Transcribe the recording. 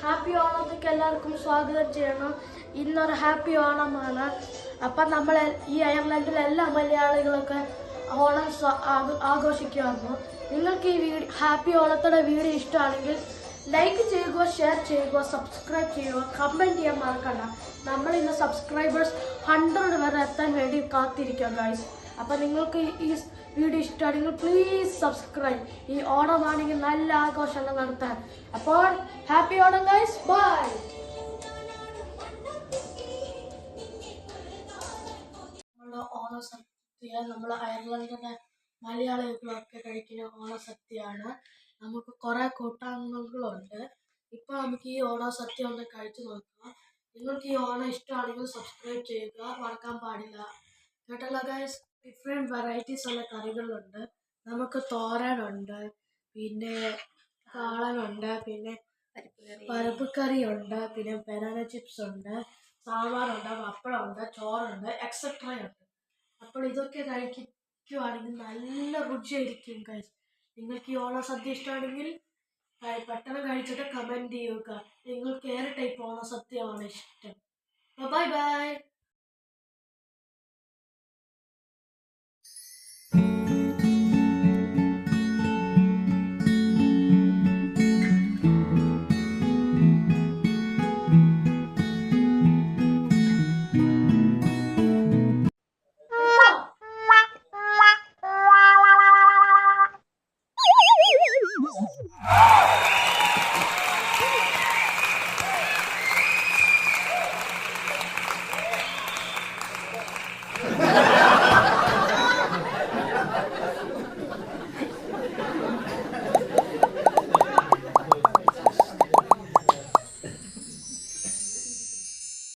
Happy ഓണത്തേക്ക് എല്ലാവർക്കും സ്വാഗതം ചെയ്യണം. ഇന്നൊരു ഹാപ്പി ഓണമാണ്. അപ്പം നമ്മൾ ഈ അയർലൻഡിലെ എല്ലാ മലയാളികളൊക്കെ ഓണം ആഘോഷിക്കുമായിരുന്നു. നിങ്ങൾക്ക് ഈ ഹാപ്പി ഓണത്തോടെ വീഡിയോ ഇഷ്ടമാണെങ്കിൽ ലൈക്ക് ചെയ്യുക, ഷെയർ ചെയ്യുക, സബ്സ്ക്രൈബ് ചെയ്യുക, കമൻറ്റ് ചെയ്യാൻ മറക്കണ്ട. നമ്മൾ ഇന്ന് സബ്സ്ക്രൈബേഴ്സ് 100 വരെ എത്താൻ വേണ്ടി കാത്തിരിക്കാം ഗൈസ്. അപ്പം നിങ്ങൾക്ക് ഈ വീഡിയോ ഇഷ്ടമാണെങ്കിൽ പ്ലീസ് സബ്സ്ക്രൈബ്. ഈ ഓണമാണെങ്കിൽ നല്ല ആഘോഷങ്ങൾ നടത്താൻ. അപ്പോൾ ഹാപ്പി ഓണം ഗൈസ്, ബൈ. നമ്മുടെ ഓണസദ്യ നമ്മൾ അയർലൻഡിലെ മലയാളികളൊക്കെ കഴിക്കുന്ന ഓണസദ്യയാണ്. നമുക്ക് കുറെ കൂട്ടായ്മകളുണ്ട്. ഇപ്പൊ നമുക്ക് ഈ ഓണസദ്യ ഒന്ന് കഴിച്ചു നോക്കാം. നിങ്ങൾക്ക് ഈ ഓണം ഇഷ്ടമാണെങ്കിൽ സബ്സ്ക്രൈബ് ചെയ്യുക, മറക്കാൻ പാടില്ല. കേട്ടല്ലോ ഗൈസ്. ഡിഫറെൻറ്റ് വെറൈറ്റീസ് ഉള്ള കറികളുണ്ട്. നമുക്ക് തോരനുണ്ട്, പിന്നെ കാളനുണ്ട്, പിന്നെ പരിപ്പ് കറിയുണ്ട്, പിന്നെ ബനാന ചിപ്സ് ഉണ്ട്, സാമ്പാറുണ്ട്, പപ്പടമുണ്ട്, ചോറുണ്ട്, എക്സെട്ര ഉണ്ട്. അപ്പോൾ ഇതൊക്കെ കഴിക്കുവാണെങ്കിൽ നല്ല രുചിയായിരിക്കും ഗൈസ്. നിങ്ങൾക്ക് ഈ ഓണസദ്യ ഇഷ്ടമാണെങ്കിൽ പെട്ടെന്ന് കഴിച്ചിട്ട് കമൻറ്റ് ചെയ്യുക. നിങ്ങൾക്ക് ഏത് ടൈപ്പ് ഓണസദ്യയാണ് ഇഷ്ടം. Bye bye.